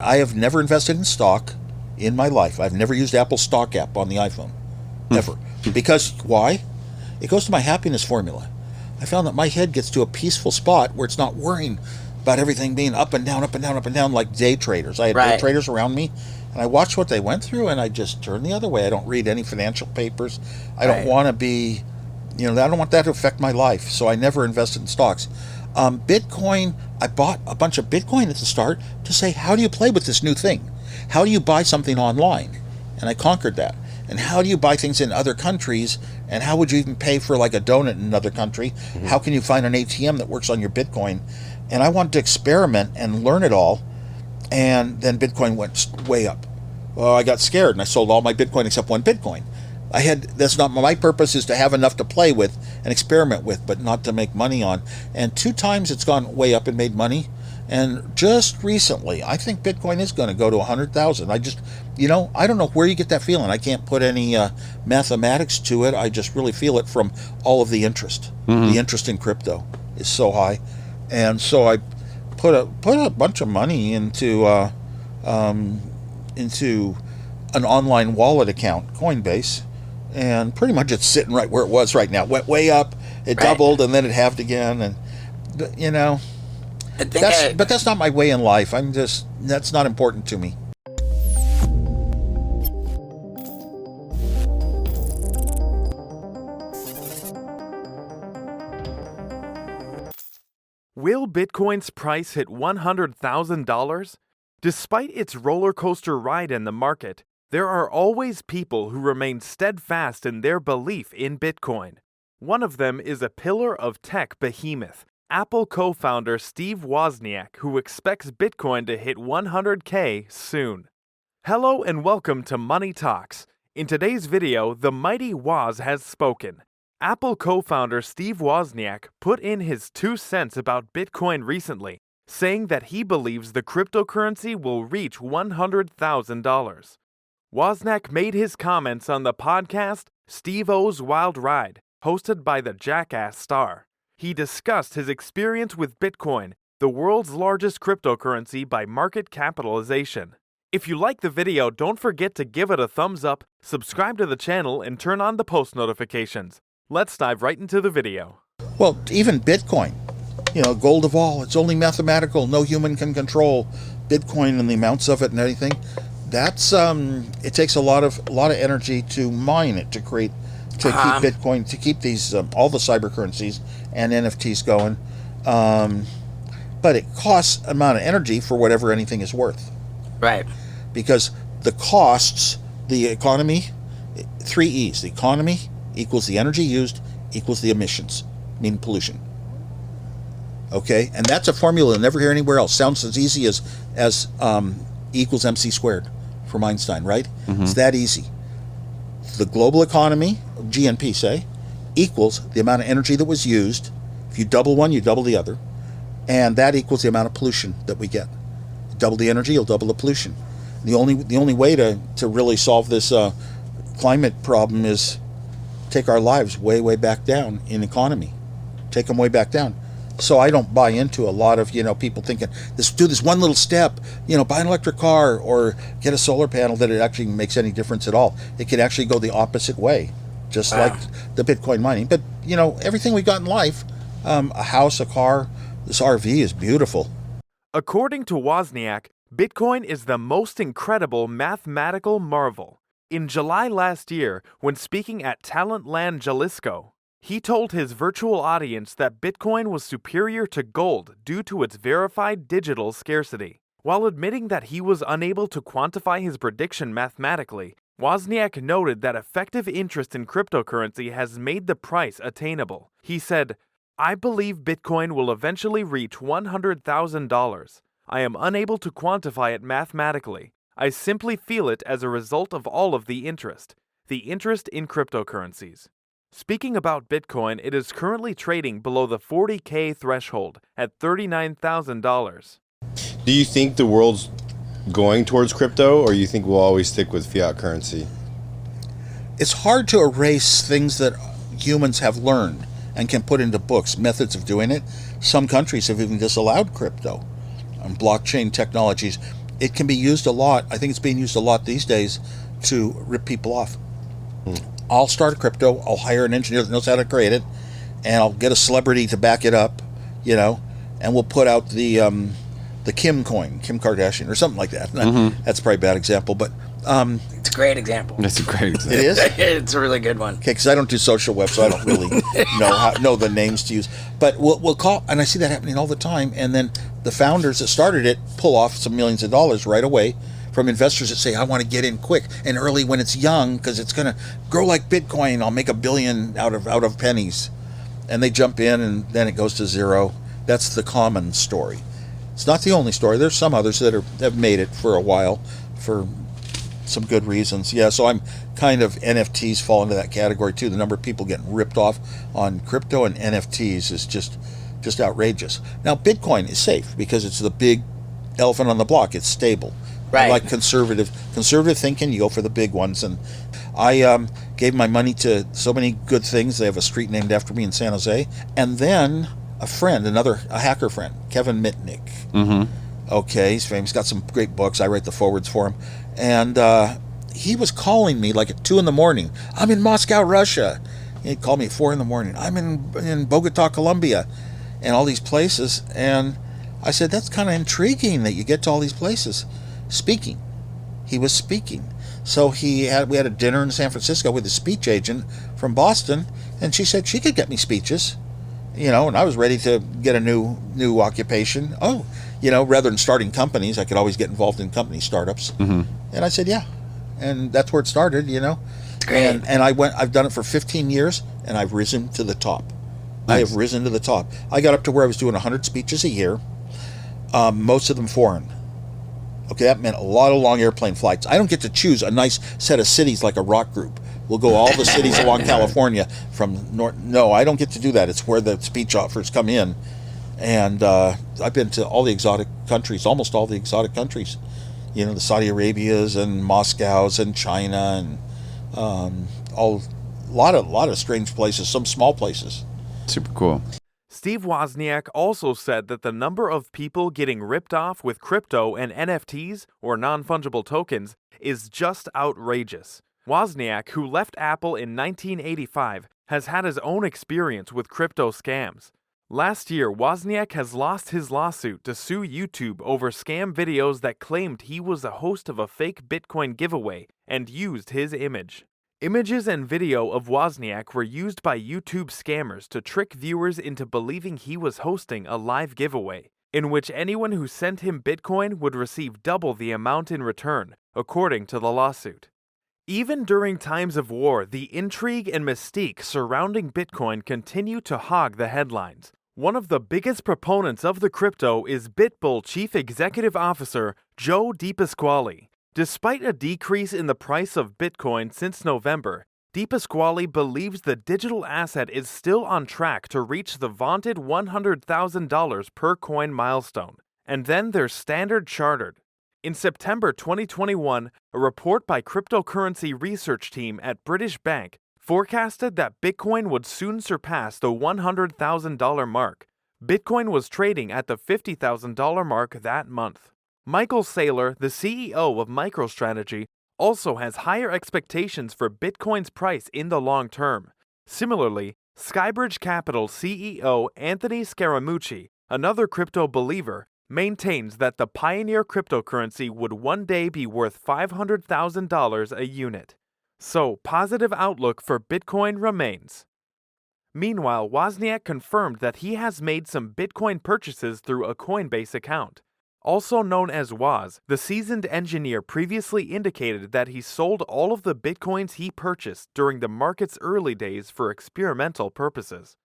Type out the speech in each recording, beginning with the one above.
I have never invested in stock in my life. I've never used Apple's stock app on the iPhone, ever. Because why? It goes to my happiness formula. I found that my head gets to a peaceful spot where it's not worrying about everything being up and down, up and down, up and down like day traders. I had day Right. traders around me, and I watched what they went through, and I just turned the other way. I don't read any financial papers. I don't Right. want to be, I don't want that to affect my life, so I never invested in stocks. Bitcoin, I bought a bunch of Bitcoin at the start to say, how do you play with this new thing? How do you buy something online? And I conquered that. And how do you buy things in other countries? And how would you even pay for like a donut in another country? How can you find an ATM that works on your Bitcoin? And I wanted to experiment and learn it all. And then Bitcoin went way up. Well, I got scared and I sold all my Bitcoin except one Bitcoin. That's not my purpose, is to have enough to play with and experiment with, but not to make money on. And 2 times it's gone way up and made money. And just recently, I think Bitcoin is going to go to 100,000. I just, I don't know where you get that feeling. I can't put any mathematics to it. I just really feel it from all of the interest. The interest in crypto is so high. And so I put a bunch of money into an online wallet account, Coinbase, and pretty much it's sitting right where it was right now. Went way up, it Right. doubled, and then it halved again, and I think but that's not my way in life. That's not important to me. Will Bitcoin's price hit $100,000? Despite its roller coaster ride in the market, there are always people who remain steadfast in their belief in Bitcoin. One of them is a pillar of tech behemoth, Apple co-founder Steve Wozniak, who expects Bitcoin to hit 100K soon. Hello and welcome to Money Talks. In today's video, the mighty Woz has spoken. Apple co-founder Steve Wozniak put in his 2 cents about Bitcoin recently, saying that he believes the cryptocurrency will reach $100,000. Wozniak made his comments on the podcast Steve-O's Wild Ride, hosted by the Jackass star. He discussed his experience with Bitcoin, the world's largest cryptocurrency by market capitalization. If you like the video, don't forget to give it a thumbs up, subscribe to the channel, and turn on the post notifications. Let's dive right into the video. Well, even Bitcoin, gold of all, it's only mathematical. No human can control Bitcoin and the amounts of it and anything. That's it takes a lot of energy to mine it, to keep Bitcoin, to keep these all the cyber currencies and NFTs going. But it costs an amount of energy for whatever anything is worth. Right. Because the costs, the economy, 3 E's. The economy equals the energy used equals the emissions, meaning pollution. Okay, and that's a formula you'll never hear anywhere else. Sounds as easy as E equals MC squared from Einstein, right? It's that easy. The global economy, GNP say, equals the amount of energy that was used. If you double one, you double the other. And that equals the amount of pollution that we get. Double the energy, you'll double the pollution. The only way to really solve this climate problem is take our lives way, way back down in economy. Take them way back down. So I don't buy into a lot of, people thinking, do this one little step, buy an electric car or get a solar panel, that it actually makes any difference at all. It could actually go the opposite way, just like the Bitcoin mining. But, everything we got in life, a house, a car, this RV is beautiful. According to Wozniak, Bitcoin is the most incredible mathematical marvel. In July last year, when speaking at Talentland Jalisco, he told his virtual audience that Bitcoin was superior to gold due to its verified digital scarcity. While admitting that he was unable to quantify his prediction mathematically, Wozniak noted that effective interest in cryptocurrency has made the price attainable. He said, "I believe Bitcoin will eventually reach $100,000. I am unable to quantify it mathematically. I simply feel it as a result of all of the interest in cryptocurrencies." Speaking about Bitcoin, it is currently trading below the 40K threshold at $39,000. Do you think the world's going towards crypto, or you think we'll always stick with fiat currency? It's hard to erase things that humans have learned and can put into books, methods of doing it. Some countries have even disallowed crypto and blockchain technologies. it can be used a lot. I think it's being used a lot these days to rip people off. I'll start a crypto. I'll hire an engineer that knows how to create it, and I'll get a celebrity to back it up, and we'll put out the Kim coin, Kim Kardashian, or something like that. That's probably a bad example, but It's a great example. That's a great example. it is. It's a really good one. Okay, because I don't do social web, so I don't really know the names to use. But we'll call, and I see that happening all the time. And then the founders that started it pull off some millions of dollars right away from investors that say, "I want to get in quick and early when it's young because it's going to grow like Bitcoin. I'll make $1 billion out of pennies," and they jump in, and then it goes to zero. That's the common story. It's not the only story. There's some others that have made it for a while for some good reasons. Yeah, so I'm kind of NFTs fall into that category too. The number of people getting ripped off on crypto and NFTs is just outrageous. Now Bitcoin is safe because it's the big elephant on the block. It's stable. Right. I like conservative thinking. You go for the big ones, and I gave my money to so many good things. They have a street named after me in San Jose, and then a friend, a hacker friend, Kevin Mitnick. Okay, he's famous. Got some great books. I write the forwards for him. And he was calling me like at 2 a.m. I'm in Moscow, Russia. He'd call me at 4 a.m. I'm in Bogota, Colombia, and all these places. And I said, that's kind of intriguing that you get to all these places. Speaking. He was speaking. So we had a dinner in San Francisco with a speech agent from Boston, and she said she could get me speeches. And I was ready to get a new occupation. Rather than starting companies, I could always get involved in company startups. And I said, yeah. And that's where it started, Great. And I've done it for 15 years, and I've risen to the top. Nice. I have risen to the top. I got up to where I was doing 100 speeches a year, most of them foreign. Okay, that meant a lot of long airplane flights. I don't get to choose a nice set of cities like a rock group. We'll go all the cities along California from north. No, I don't get to do that. It's where the speech offers come in. And I've been to all the exotic countries, almost all the exotic countries. The Saudi Arabias and Moscows and China and a lot of strange places, some small places. Super cool. Steve Wozniak also said that the number of people getting ripped off with crypto and NFTs, or non-fungible tokens, is just outrageous. Wozniak, who left Apple in 1985, has had his own experience with crypto scams. Last year, Wozniak has lost his lawsuit to sue YouTube over scam videos that claimed he was a host of a fake Bitcoin giveaway and used his image. Images and video of Wozniak were used by YouTube scammers to trick viewers into believing he was hosting a live giveaway, in which anyone who sent him Bitcoin would receive double the amount in return, according to the lawsuit. Even during times of war, the intrigue and mystique surrounding Bitcoin continue to hog the headlines. One of the biggest proponents of the crypto is BitBull Chief Executive Officer Joe DePasquale. Despite a decrease in the price of Bitcoin since November, DePasquale believes the digital asset is still on track to reach the vaunted $100,000 per coin milestone. And then there's Standard Chartered. In September 2021, a report by cryptocurrency research team at British Bank forecasted that Bitcoin would soon surpass the $100,000 mark. Bitcoin was trading at the $50,000 mark that month. Michael Saylor, the CEO of MicroStrategy, also has higher expectations for Bitcoin's price in the long term. Similarly, Skybridge Capital CEO Anthony Scaramucci, another crypto believer, maintains that the pioneer cryptocurrency would one day be worth $500,000 a unit. So, positive outlook for Bitcoin remains. Meanwhile, Wozniak confirmed that he has made some Bitcoin purchases through a Coinbase account. Also known as Woz, the seasoned engineer previously indicated that he sold all of the Bitcoins he purchased during the market's early days for experimental purposes.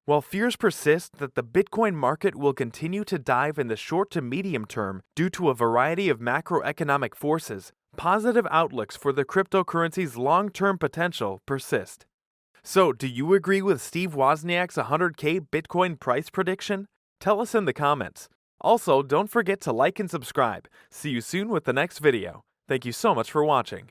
While fears persist that the Bitcoin market will continue to dive in the short to medium term due to a variety of macroeconomic forces, positive outlooks for the cryptocurrency's long-term potential persist. So, do you agree with Steve Wozniak's 100K Bitcoin price prediction? Tell us in the comments. Also, don't forget to like and subscribe. See you soon with the next video. Thank you so much for watching.